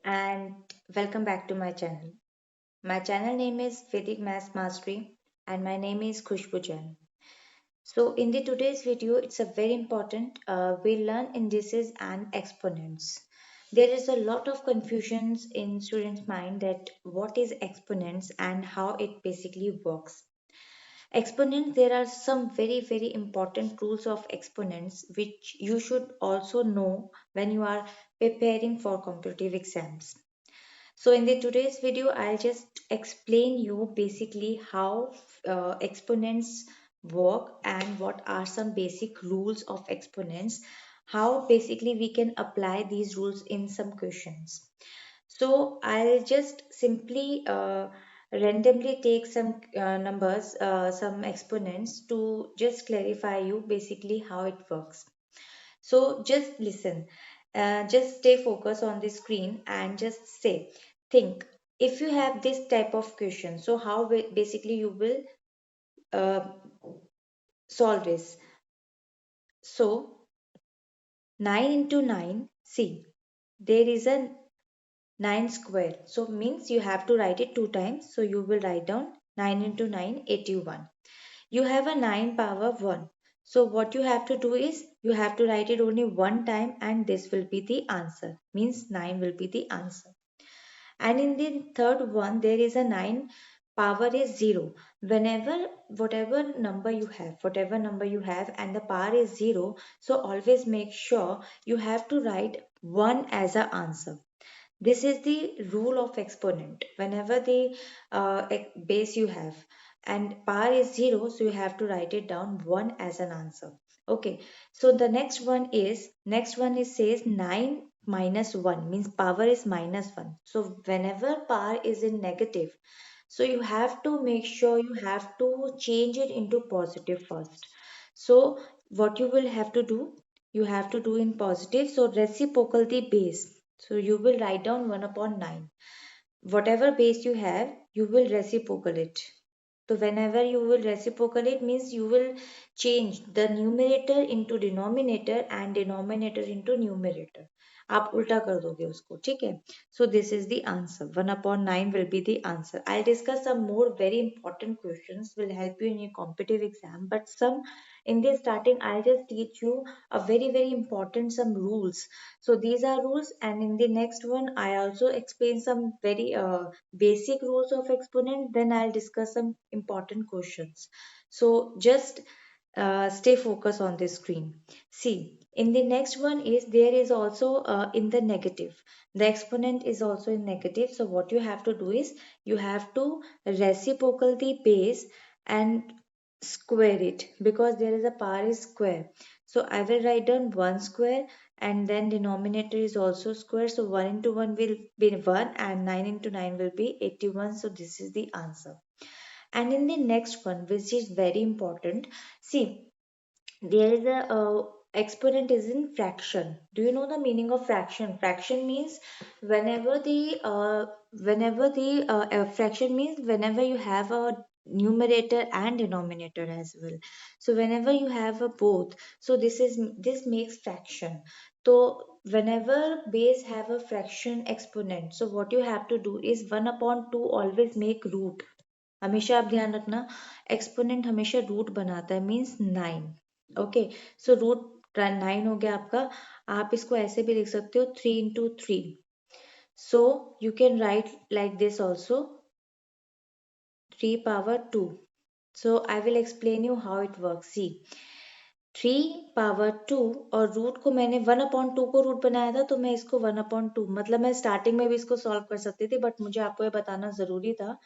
and welcome back to my channel. My channel name is Vedic Math Mastery and my name is Khushbu Jain. So in the today's video, it's a very important. We learn indices and exponents. There is a lot of confusions in students' mind that what is exponents and how it basically works. Exponents, there are some very important rules of exponents which you should also know when you are preparing for competitive exams. So in the today's video, I'll just explain you basically how exponents work and what are some basic rules of exponents, how basically we can apply these rules in some questions. So I'll just simply randomly take some numbers, some exponents to just clarify you basically how it works. So just listen, just stay focused on the screen and just say, think. If you have this type of question, so how basically you will uh, solve this? So 9 into 9, see, there is a 9 square. So means you have to write it two times. So you will write down 9 into 9, 81. You have a 9 power 1. So what you have to do is you have to write it only one time and this will be the answer. Means 9 will be the answer. And in the third one there is a 9 power is 0. Whenever whatever number you have and the power is 0, so always make sure you have to write 1 as a answer. This is the rule of exponent. Whenever the base you have and power is 0, so you have to write it down 1 as an answer. Okay, so the next one is says 9 minus 1 means power is minus 1. So whenever power is in negative, so you have to make sure you have to change it into positive first. So what you will have to do, you have to do in positive. So reciprocal the base. So you will write down 1 upon 9. Whatever base you have, you will reciprocal it. So whenever you will reciprocal it means you will change the numerator into denominator and denominator into numerator. आप उल्टा कर दोगे उसको, ठीक है? So this is the answer. 1 upon 9 will be the answer. I'll discuss some more very important questions will help you in your competitive exam. But some in the starting, I'll just teach you a very important some rules. So these are rules, and in the next one, I also explain some very basic rules of exponent. Then I'll discuss some important questions. So just stay focused on the screen. See, in the next one is there is also in the negative. The exponent is also in negative. So what you have to do is you have to reciprocal the base and square it because there is a power is square. So I will write down 1 square and then denominator is also square. So 1 into 1 will be 1 and 9 into 9 will be 81. So this is the answer. And in the next one, which is very important, see, there is a exponent is in fraction. Do you know the meaning of fraction? Fraction means whenever the fraction means whenever you have a numerator and denominator as well. So whenever you have a both, so this makes fraction. So whenever base have a fraction exponent, so what you have to do is 1 upon 2 always make root. हमेशा आप ध्यान रखना, exponent हमेशा root बनाता है means 9. Okay, so root 9 हो गया आपका. आप इसको ऐसे भी लिख सकते हो 3 into 3. So you can write like this also 3 power 2. So I will explain you how it works. See, 3 power 2 और रूट को मैंने 1 upon 2 को रूट बनाया था, तो मैं इसको 1 upon 2 मतलब मैं स्टार्टिंग में भी इसको सॉल्व कर सकती थी, बट मुझे आपको ये बताना जरूरी था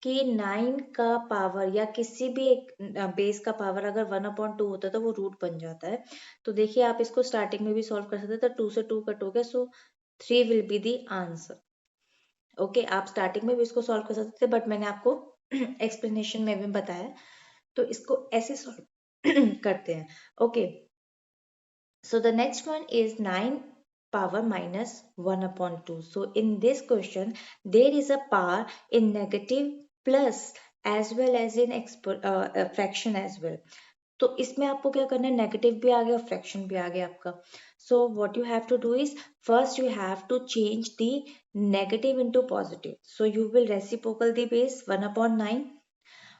कि 9 का पावर या किसी भी एक बेस का पावर अगर 1 अपॉन 2 होता है तो वो रूट बन जाता है. तो देखिए आप इसको स्टार्टिंग में भी सॉल्व कर सकते थे, 2 से 2 कट हो गया, सो 3 will be the answer. Okay, आप स्टार्टिंग में भी इसको सॉल्व कर सकते थे, बट मैंने आपको एक्सप्लेनेशन में भी बताया, तो इसको ऐसे सॉल्व करते हैं. Okay, so the next one is 9 power minus 1 upon 2. So in this question, there is a power in negative plus as well as in fraction as well. तो इसमें आपको क्या करना है, नेगेटिव भी आ गया, फ्रैक्शन भी आ गया आपका. So what you have to do is, first you have to change the negative into positive. So you will reciprocal the base 1/9.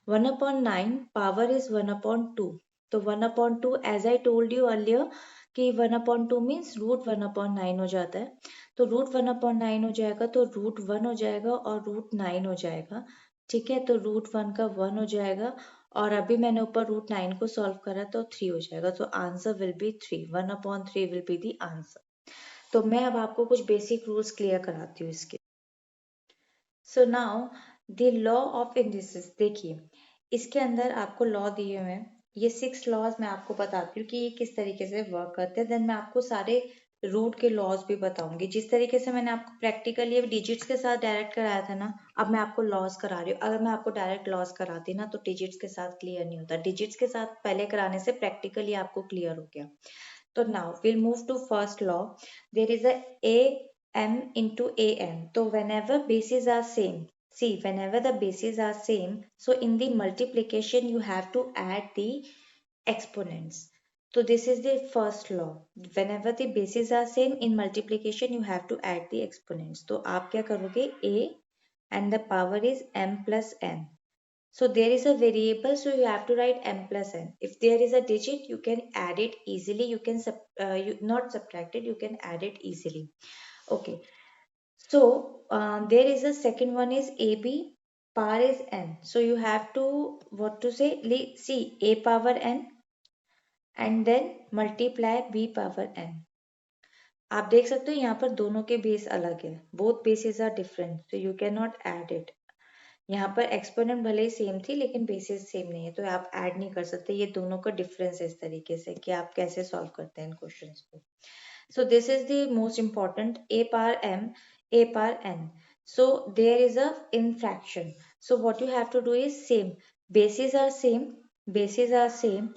1/9 power is 1/2. तो 1/2 as I told you earlier कि 1/2 means √1/9 हो जाता है. तो √1/9 हो जाएगा तो √1 हो जाएगा और √9 हो जाएगा. ठीक है, तो √1 का 1 हो जाएगा और अभी मैंने ऊपर √9 को सॉल्व करा तो 3 हो जाएगा. तो answer will B 3. 1/3 will be the answer. तो मैं अब आपको कुछ बेसिक रूल्स क्लियर कराती हूँ इसके. So now the law of indices. देखिए इसके अंदर आपको लॉ दिए हुए हैं. ये 6 लॉज मैं आपको बताती हूँ कि ये किस तरीके से वर्क करते हैं. देन मैं आपको सारे रूट के लॉज भी बताऊंगी. जिस तरीके से मैंने आपको प्रैक्टिकली डिजिट्स के साथ डायरेक्ट कराया था ना, अब मैं आपको लॉज करा रही हूँ. अगर मैं आपको डायरेक्ट लॉज कराती ना तो डिजिट्स के साथ क्लियर नहीं होता. डिजिट्स के साथ पहले कराने से प्रैक्टिकली आपको क्लियर हो गया. तो now will move to first law. There is a m into am. So whenever bases are same, see whenever the bases are same, so in the multiplication you have to add the exponents. So this is the first law. Whenever the bases are same in multiplication you have to add the exponents. तो आप क्या करोगे, a and the power is m plus n. So there is a variable, so you have to write m plus n. If there is a digit, you can add it easily. You can not subtract it. You can add it easily. Okay. So there is a second one is ab, power is n. So you have to what to say? See a power n and then multiply b power n. आप देख सकते हो यहाँ पर दोनों के base अलग है. Both bases are different, so you cannot add it. यहाँ पर एक्सपोनेंट भले ही सेम थी लेकिन बेसिस सेम नहीं है तो आप ऐड नहीं कर सकते. ये दोनों का डिफरेंस है इस तरीके से कि आप कैसे सॉल्व करते हैं इन क्वेश्चंस को. So this is the most important, a power m, a power n. So there is a in fraction. So what you have to do is same. Bases are same. Bases are same.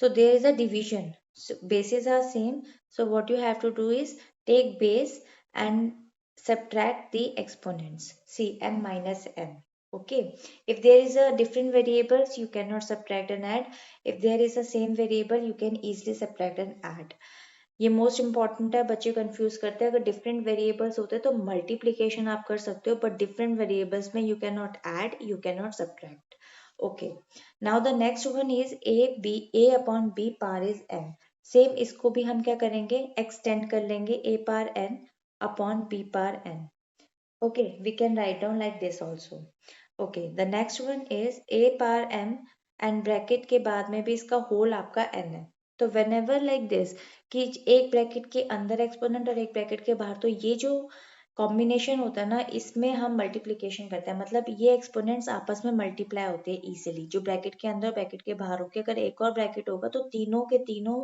So there is a division. So bases are same. So what you have to do is take base and subtract the exponents. See m minus n. Okay, if there is a different variables you cannot subtract and add. If there is a same variable you can easily subtract and add. ये most important है. बच्चे confuse करते हैं. अगर different variables होते हैं तो multiplication आप कर सकते हो बट डिफरेंट वेरिएबल्स में you can not add, you can not subtract. Okay, now the next one is a upon b power is n. Same इसको भी हम क्या करेंगे, एक्सटेंड कर लेंगे a power n upon b power n. Okay, we can write down like this also. Okay, the next one is a power m and bracket के बाद में भी इसका होल आपका n है. तो whenever like this कि एक ब्रैकेट के अंदर एक्सपोनेंट और एक ब्रैकेट के बाहर, तो ये जो कॉम्बिनेशन होता है ना इसमें हम मल्टीप्लीकेशन करते हैं. मतलब ये एक्सपोनेंट्स आपस में मल्टीप्लाई होते हैं इजीली. जो ब्रैकेट के अंदर ब्रैकेट के बाहर होके अगर एक और ब्रैकेट होगा तो तीनों के तीनों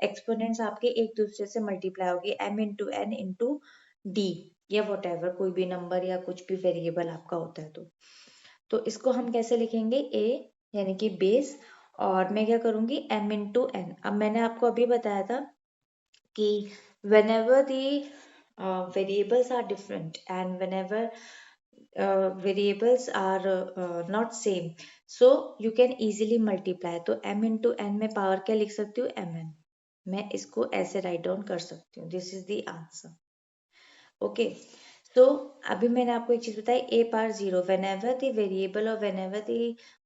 एक्सपोनेंट्स आपके एक दूसरे से मल्टीप्लाई होगी. m into n into d या वट एवर, कोई भी नंबर या कुछ भी वेरिएबल आपका होता है. तो इसको हम कैसे लिखेंगे, a यानी कि बेस और मैं क्या करूंगी m इंटू एन. अब मैंने आपको अभी बताया था कि whenever the variables are different and whenever variables are not same, so you can easily multiply. तो m इंटू एन में पावर क्या लिख सकती हूँ, mn. मैं इसको ऐसे राइट डाउन कर सकती हूँ. This is the answer. Okay, तो अभी मैंने आपको एक चीज बताई, a power 0 whenever the variable or whenever the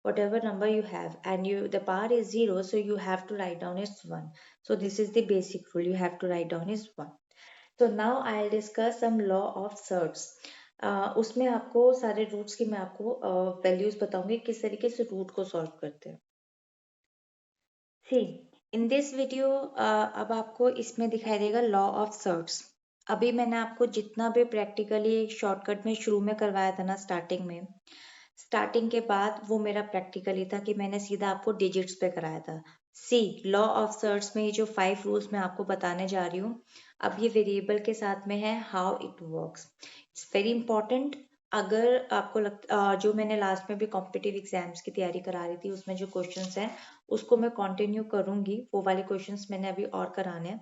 whatever number you have and you the power is 0, so you have to write down as 1. So this is the basic rule, you have to write down as 1. So now I'll discuss some law of surds. उसमें आपको सारे roots की मैं आपको values बताऊंगी किस तरीके से रूट को सॉल्व करते हैं. सी इन दिस वीडियो अब आपको इसमें दिखाई देगा लॉ ऑफ सर्ट्स. अभी मैंने आपको जितना भी प्रैक्टिकली शॉर्टकट में शुरू में करवाया था ना स्टार्टिंग के बाद वो मेरा प्रैक्टिकली था कि मैंने सीधा आपको डिजिट्स पे कराया था. सी लॉ ऑफ सर्ट्स में ये जो 5 रूल्स मैं आपको बताने जा रही हूँ अब ये वेरिएबल के साथ में है, how it works. It's very important. अगर आपको जो मैंने लास्ट में भी कॉम्पिटिटिव एग्जाम्स की तैयारी करा रही थी उसमें जो क्वेश्चंस हैं उसको मैं कंटिन्यू करूंगी. वो वाले क्वेश्चंस मैंने अभी और कराने हैं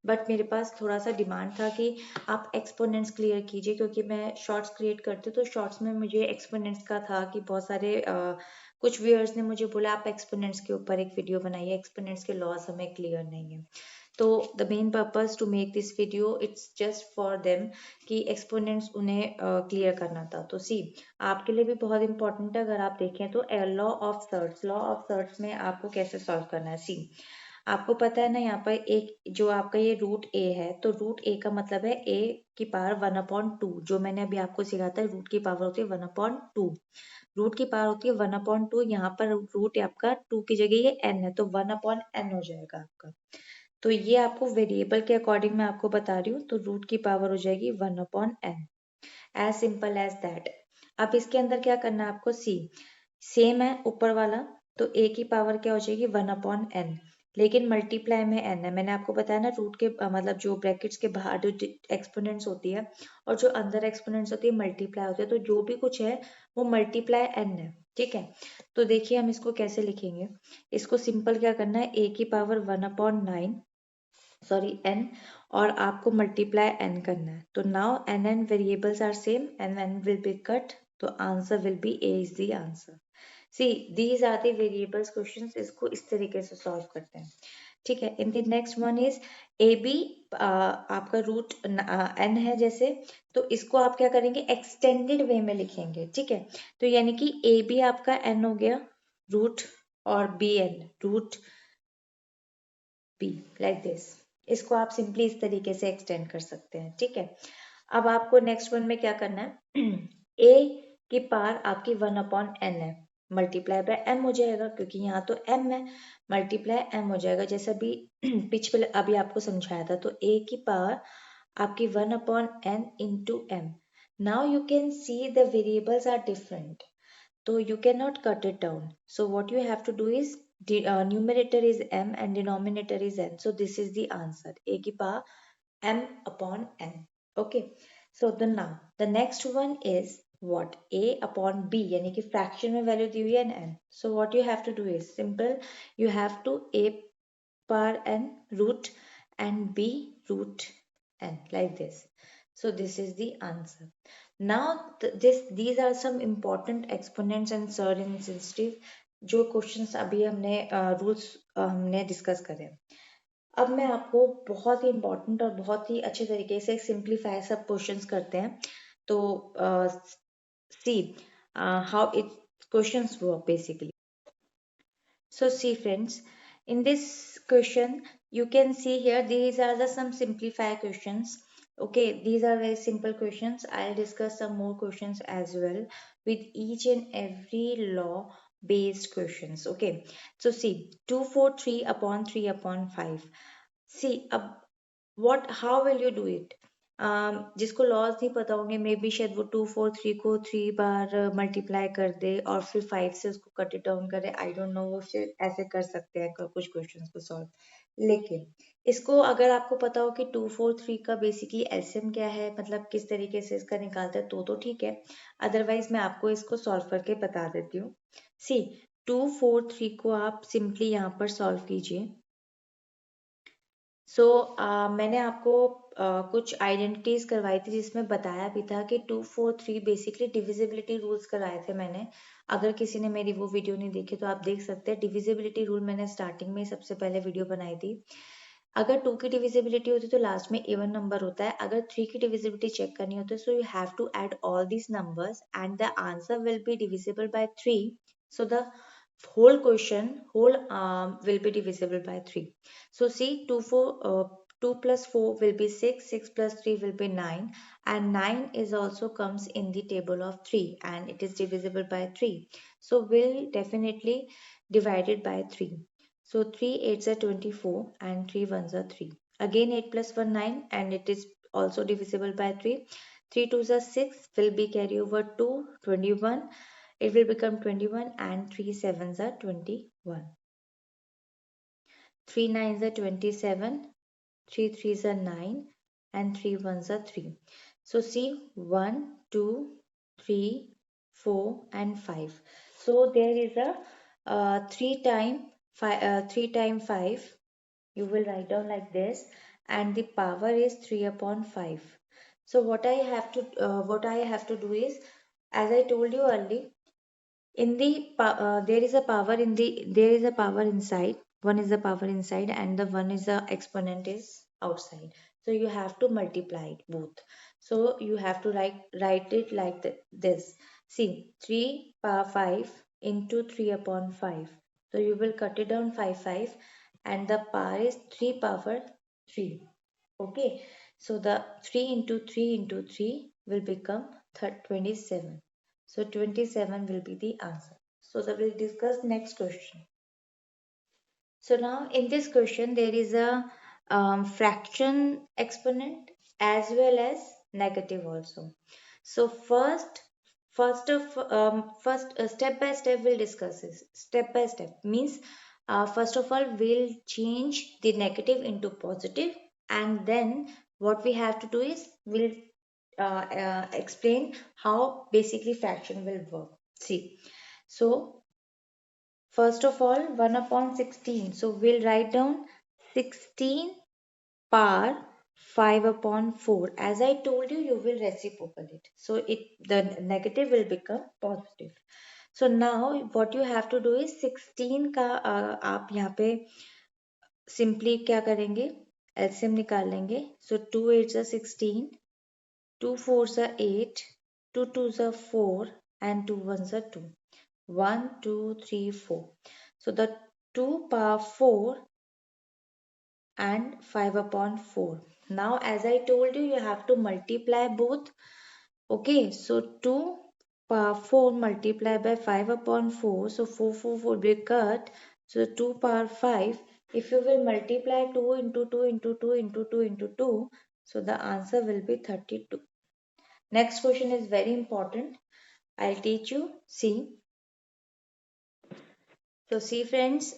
बट मेरे पास थोड़ा सा डिमांड था कि आप एक्सपोनेंट्स क्लियर कीजिए क्योंकि मैं शॉर्ट्स क्रिएट करती हूँ. तो शॉर्ट्स में मुझे एक्सपोनेंट्स का था कि बहुत सारे कुछ व्यूअर्स ने मुझे बोला आप एक्सपोनेंट्स के ऊपर एक वीडियो बनाइए, एक्सपोनेंट्स के लॉस हमें क्लियर नहीं है। तो the main purpose to make this video it's just for them कि एक्सपोनेंट्स उन्हें क्लियर करना था। तो सी आपके लिए भी बहुत इंपॉर्टेंट है। अगर आप देखें तो लॉ ऑफ सर्ट्स में आपको कैसे सॉल्व करना है। सी आपको पता है ना, यहाँ पर एक जो आपका ये रूट ए है, तो रूट ए का मतलब है ए की पावर 1/2, जो मैंने अभी आपको सिखाया था रूट की पावर होती है 1/2, रूट की पावर होती है 1/2। यहाँ पर रूट आपका 2 की जगह ये n है, तो 1/n हो जाएगा आपका। तो ये आपको वेरिएबल के अकॉर्डिंग मैं आपको बता रही हूँ, तो रूट की पावर हो जाएगी 1/n, as simple as that. अब इसके अंदर क्या करना है आपको, सी सेम है ऊपर वाला, तो ए की पावर क्या हो जाएगी 1/n, लेकिन मल्टीप्लाई में n है। मैंने आपको बताया ना रूट के मतलब जो ब्रैकेट्स के बाहर जो एक्सपोनेंट्स होती है और जो अंदर एक्सपोनेंट्स होती है मल्टीप्लाई होती है, तो जो भी कुछ है वो मल्टीप्लाई n है, ठीक है। तो देखिए हम इसको कैसे लिखेंगे, इसको सिंपल क्या करना है, a की पावर 1/9 सॉरी n, और आपको मल्टीप्लाई n करना है। तो now n variables are same and n will be cut, तो answer will be a is the answer. See these are the variables questions, इसको इस तरीके से सॉल्व करते हैं, ठीक है। In the next one is A B, आपका रूट n है जैसे, तो इसको आप क्या करेंगे एक्सटेंडेड वे में लिखेंगे, ठीक है। तो यानी कि ए बी आपका n हो गया रूट, और b n root b, like this. इसको आप सिंपली इस तरीके से एक्सटेंड कर सकते हैं, ठीक है। अब आपको नेक्स्ट वन में क्या करना है, ए की पावर आपकी 1/n है, मल्टीप्लाई बाय m हो जाएगा, क्योंकि यहाँ तो m है, मल्टीप्लाई m हो जाएगा, जैसा भी पिछले अभी आपको समझाया था। तो a की पावर आपकी 1/n into m। Now you can see the variables are different, so you cannot cut it down. So what you have to do is numerator is m and denominator is n. So this is the answer. A की power m/n. Okay. So the now the next one is what, a upon b, यानी कि fraction में value दी हुई है n. So what you have to do is simple. You have to a power n root and b root n, like this. So this is the answer. Now these are some important exponents and surd insensitive जो questions अभी हमने rules हमने discuss करे। अब मैं आपको बहुत ही important और बहुत ही अच्छे तरीके से सिंप्लीफाई सब क्वेश्चंस करते हैं। तो see how it questions work basically. So see friends, in this question you can see here these are the some simplified questions. Okay, these are very simple questions. I'll discuss some more questions as well with each and every law based questions. Okay, so see 243/3/5. See, what how will you do it? जिसको laws नहीं पता होंगे may be शायद वो 243 को 3 बार multiply कर दे और फिर 5 से उसको कट इट डाउन करे। आई डोंट नो वो फिर ऐसे कर सकते हैं कुछ क्वेश्चंस को सॉल्व। लेकिन इसको अगर आपको पता हो कि 243 का बेसिकली एलसीएम क्या है, मतलब किस तरीके से इसका निकालते हैं, तो ठीक है। अदरवाइज मैं आपको इसको सॉल्व करके बता देती हूँ। सी 243 को आप सिंपली यहाँ पर सॉल्व कीजिए। सो मैंने आपको कुछ आइडेंटिटीज करवाई थी जिसमें बताया भी था कि 243 बेसिकली डिविजिबिलिटी रूल्स कराए थे मैंने। अगर किसी ने मेरी वो वीडियो नहीं देखी तो आप देख सकते हैं। डिविजिबिलिटी रूल मैंने स्टार्टिंग में सबसे पहले वीडियो बनाई थी। अगर 2 की डिविजिबिलिटी होती है तो लास्ट में इवन नंबर होता है। अगर 3 की डिविजिबिलिटी चेक करनी होती है so you have to add all these numbers and the answer will be divisible by 3। So the whole will be divisible by 3. So see 2 plus 4 will be 6, 6 plus 3 will be 9, and 9 is also comes in the table of 3 and it is divisible by 3. So we'll definitely divide it by 3. So 3 8s are 24 and 3 1s are 3. Again 8 plus 1 9 and it is also divisible by 3. 3 2s are 6 will be carry over to 21. It will become 21 and 3 sevens are 21. 3 nines are 27, 3 threes are 9 and 3 ones are 3. So see 1, 2, 3, 4 and 5. So there is a 3 time 5. You will write down like this and the power is 3/5. So what I have to do is, as I told you earlier, In there is a power in there is a power inside. One is the power inside and the one is the exponent is outside. So you have to multiply it both. So you have to write it like this. See, 3 power 5 into 3 upon 5. So you will cut it down 5 and the power is 3 power 3. Okay, so the 3 into 3 into 3 will become 27. So 27 will be the answer. So that we'll discuss next question. So now in this question there is a fraction exponent as well as negative also. So first step by step we'll discuss this. Step by step means first of all we'll change the negative into positive, and then what we have to do is we'll explain how basically fraction will work. See, so first of all, 1 upon 16. So we'll write down 16 power 5 upon 4. As I told you, you will reciprocal it. So the negative will become positive. So now what you have to do is 16 का आप यहाँ पे simply क्या करेंगे? LCM निकाल लेंगे. So 2 8s are 16, 2 4s are 8, 2 2s are 4 and 2 1s are 2. 1, 2, 3, 4. So the 2 power 4 and 5 upon 4. Now as I told you, you have to multiply both. Okay, so 2 power 4 multiplied by 5 upon 4. So 4 will be cut. So 2 power 5. If you will multiply 2 into 2 into 2 into 2 into 2, so the answer will be 32. Next question is very important. I'll teach you. See, so see friends,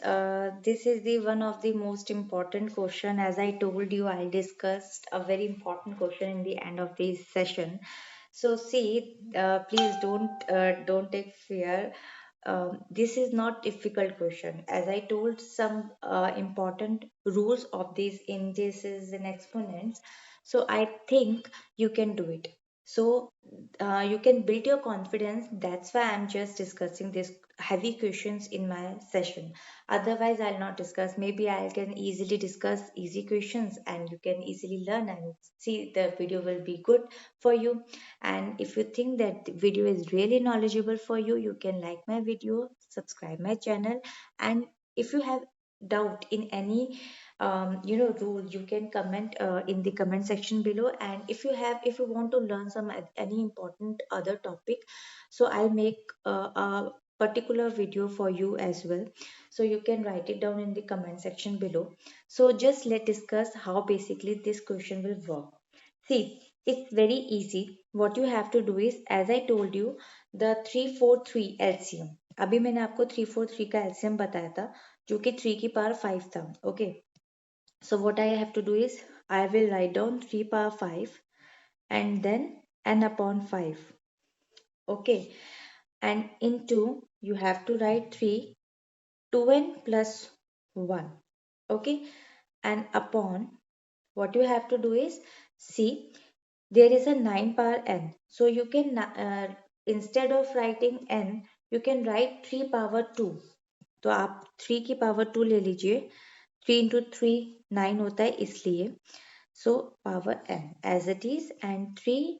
this is the one of the most important question. As I told you, I discussed a very important question in the end of this session. So see, please don't take fear. This is not difficult question. As I told, some important rules of these indices and exponents. So I think you can do it. So you can build your confidence. That's why I'm just discussing this heavy questions in my session. Otherwise I'll not discuss. Maybe I can easily discuss easy questions and you can easily learn and see the video will be good for you. And if you think that the video is really knowledgeable for you, you can like my video, subscribe my channel, and if you have doubt in any rule, you can comment in the comment section below. And if you want to learn some any important other topic, so I'll make a particular video for you as well. So you can write it down in the comment section below. So just let's discuss how basically this question will work. See, it's very easy. What you have to do is, as I told you, the 343 LCM. अभी मैंने आपको 343 का LCM बताया था, जो कि 3 की power 5 था. Okay. So what I have to do is, I will write down 3 power 5 and then n upon 5. Okay. And into, you have to write 3, 2n plus 1. Okay. And upon, what you have to do is, see, there is a 9 power n. So you can, instead of writing n, you can write 3 power 2. तो आप 3 की power 2 ले लीजिए. 3 into 3 9 होता है इसलिए. So power n as it is and 3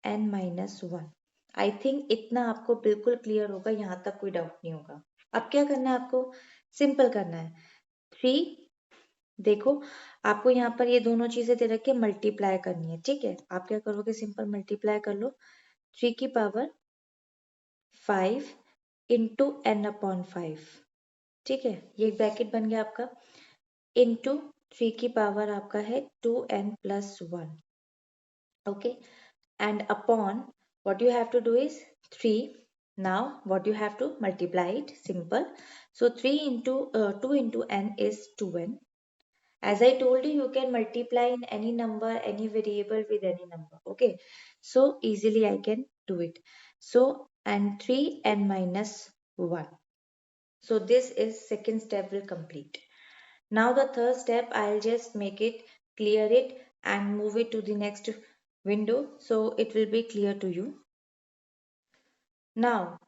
n minus 1. I think इतना आपको बिल्कुल क्लियर होगा. यहाँ तक कोई डाउट नहीं होगा. अब क्या करना है आपको? सिंपल करना है. 3, देखो आपको यहाँ पर ये दोनों चीजें दे रखी है, मल्टीप्लाई करनी है. ठीक है, आप क्या करोगे? सिंपल मल्टीप्लाई कर लो. 3 की पावर 5 इंटू एन अपॉन 5. ठीक है, ये ब्रैकेट बन गया आपका. इंटू 3 की पावर आपका है 2n plus 1. Okay. And upon, what you have to do is 3. Now what you have to multiply it, simple. So 3 into 2 into n is 2n. As I told you, you can multiply in any number, any variable with any number. Okay. So easily I can do it. So, and 3n minus 1. So this is second step will complete. Now the third step, I'll just make it, clear it and move it to the next window. So it will be clear to you. Now,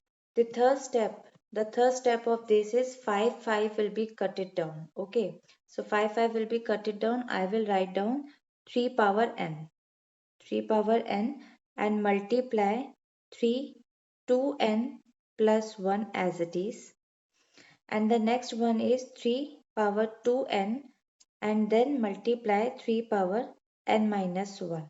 the third step of this is 5 will be cut it down. Okay, so 5 will be cut it down. I will write down 3 power n, 3 power n, and multiply 3 2n plus 1 as it is. And the next one is 3 power 2n, and then multiply 3 power n minus 1.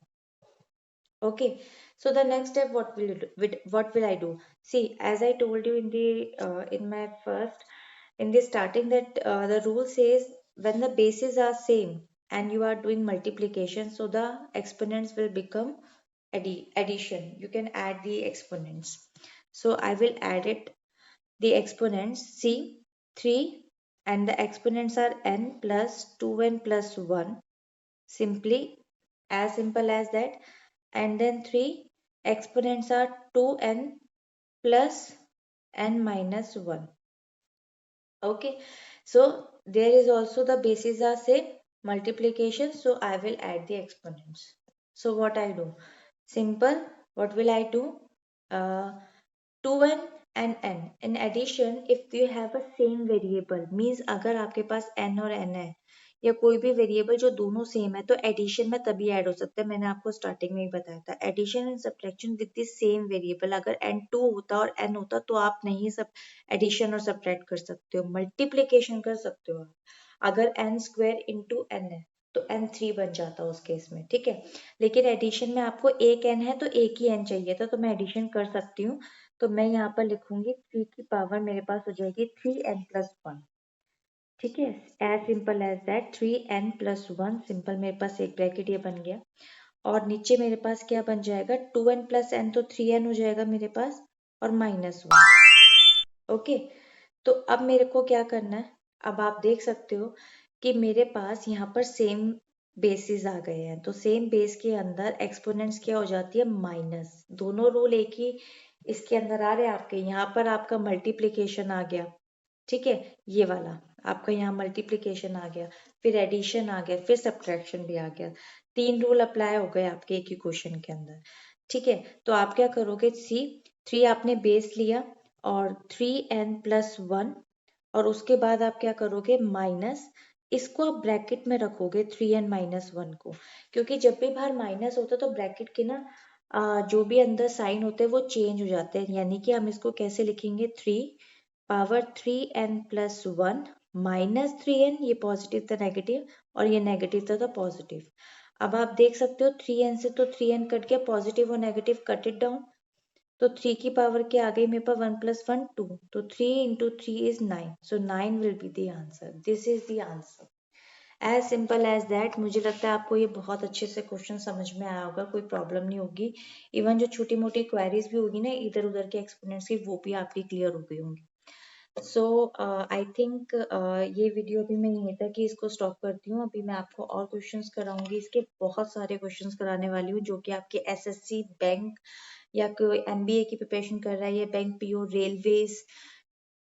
Okay, so the next step, what will you do? What will I do? See, as I told you in my first, in the starting, that the rule says when the bases are same and you are doing multiplication, so the exponents will become addition. You can add the exponents. So I will add it, the exponents. See, 3, and the exponents are n plus 2n plus 1. Simply, as simple as that. And then 3 exponents are 2n plus n minus 1. Okay, so there is also the bases are same, multiplication, so I will add the exponents. So what I do, simple, what will I do, uh, 2n and n. In addition, if you have a same variable, means अगर आपके पास n और n है या कोई भी variable जो दोनों same है, तो एडिशन में तभी ऐड हो सकता है. मैंने आपको स्टार्टिंग में ही बताया था, addition and subtraction with the same variable. अगर n2 होता और n होता तो आप नहीं सब एडिशन और सब्ट्रैक्ट कर सकते हो, मल्टीप्लीकेशन कर सकते हो आप. अगर n स्क्वायर इंटू n है तो n3 बन जाता है उस केस में, ठीक है. लेकिन एडिशन में आपको एक n है तो एक ही n चाहिए था, तो मैं एडिशन कर सकती हूँ. तो मैं यहाँ पर लिखूंगी 3 की पावर मेरे पास हो जाएगी 3n प्लस 1. ठीक है, as simple as that, 3n plus 1. Simple, मेरे पास एक ब्रैकेट ये बन गया. और नीचे मेरे पास क्या बन जाएगा, 2n प्लस n, तो 3n हो जाएगा मेरे पास, और माइनस 1. ओके, तो अब मेरे को क्या करना है, अब आप देख सकते हो कि मेरे पास यहाँ पर सेम बेसिस आ गए हैं. तो सेम बेस के अंदर एक्सपोनेंट्स क्या हो जाती है, माइनस. दोनों रूल एक ही इसके अंदर आ रहे हैं आपके. यहाँ पर आपका मल्टीप्लीकेशन आ गया, ठीक है, ये वाला आपका यहाँ मल्टीप्लीकेशन आ गया, फिर एडिशन आ गया, फिर सब्ट्रैक्शन भी आ गया. 3 रूल अप्लाई हो गए आपके एक ही क्वेश्चन के अंदर. ठीक है, तो आप क्या करोगे, सी 3 आपने बेस लिया और 3n प्लस 1, और उसके बाद आप क्या करोगे, माइनस, इसको आप ब्रैकेट में रखोगे 3n माइनस 1 को, क्योंकि जब भी बाहर माइनस होता है तो ब्रैकेट के ना जो भी अंदर साइन होते हैं वो चेंज हो जाते हैं. यानी कि हम इसको कैसे लिखेंगे, 3 power 3n plus 1 minus 3n, ये पॉजिटिव था नेगेटिव, और ये नेगेटिव था तो पॉजिटिव. अब आप देख सकते हो 3n से तो 3n कट गया, पॉजिटिव और नेगेटिव कट इट डाउन, तो 3 की पावर क्या आ गई मेरे पास, 1 प्लस 1 2, तो 3 into 3 is 9. So 9 will be the answer. This is the answer. As simple as that. मुझे लगता है आपको ये बहुत अच्छे से क्वेश्चन समझ में आया होगा, कोई प्रॉब्लम नहीं होगी. इवन जो छोटी मोटी क्वेरीज भी होगी ना इधर उधर के एक्सपोनेंट्स की, वो भी आपकी क्लियर हो गई होंगी. सो आई थिंक ये वीडियो अभी मैं यहीं तक ही इसको स्टॉप करती हूँ. अभी मैं आपको और क्वेश्चंस कराऊंगी, इसके बहुत सारे क्वेश्चंस कराने वाली हूँ जो कि आपके एसएससी, बैंक, या कोई एमबीए की प्रिपरेशन कर रहा है, या बैंक पीओ, रेलवेज,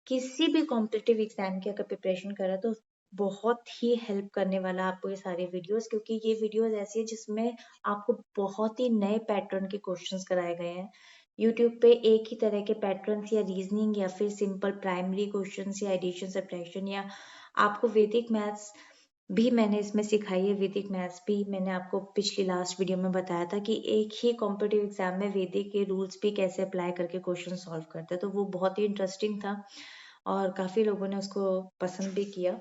किसी भी कॉम्पिटिटिव एग्जाम की अगर प्रिपरेशन कर रहा है तो बहुत ही हेल्प करने वाला आपको ये सारे वीडियोस, क्योंकि ये वीडियोस ऐसी है जिसमें आपको बहुत ही नए पैटर्न के क्वेश्चंस कराए गए हैं. यूट्यूब पे एक ही तरह के पैटर्न्स या रीजनिंग या फिर सिंपल प्राइमरी क्वेश्चंस या एडिशन सब्ट्रैक्शन, या आपको वैदिक मैथ्स भी मैंने इसमें सिखाई है. वैदिक मैथ्स भी मैंने आपको पिछली लास्ट वीडियो में बताया था कि एक ही कॉम्पिटिटिव एग्जाम में वैदिक के रूल्स भी कैसे अप्लाई करके क्वेश्चन सॉल्व करते हैं, तो वो बहुत ही इंटरेस्टिंग था और काफ़ी लोगों ने उसको पसंद भी किया.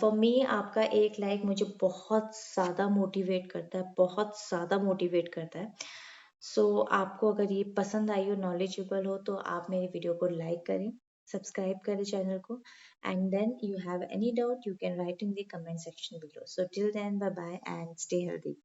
फॉर मी, आपका एक लाइक मुझे बहुत ज़्यादा मोटिवेट करता है, बहुत ज़्यादा मोटिवेट करता है. सो आपको अगर ये पसंद आई हो, नॉलेजेबल हो, तो आप मेरी वीडियो को लाइक करें, सब्सक्राइब करें चैनल को, and then you have any doubt you can write in the comment section below. So till then, bye bye and stay healthy.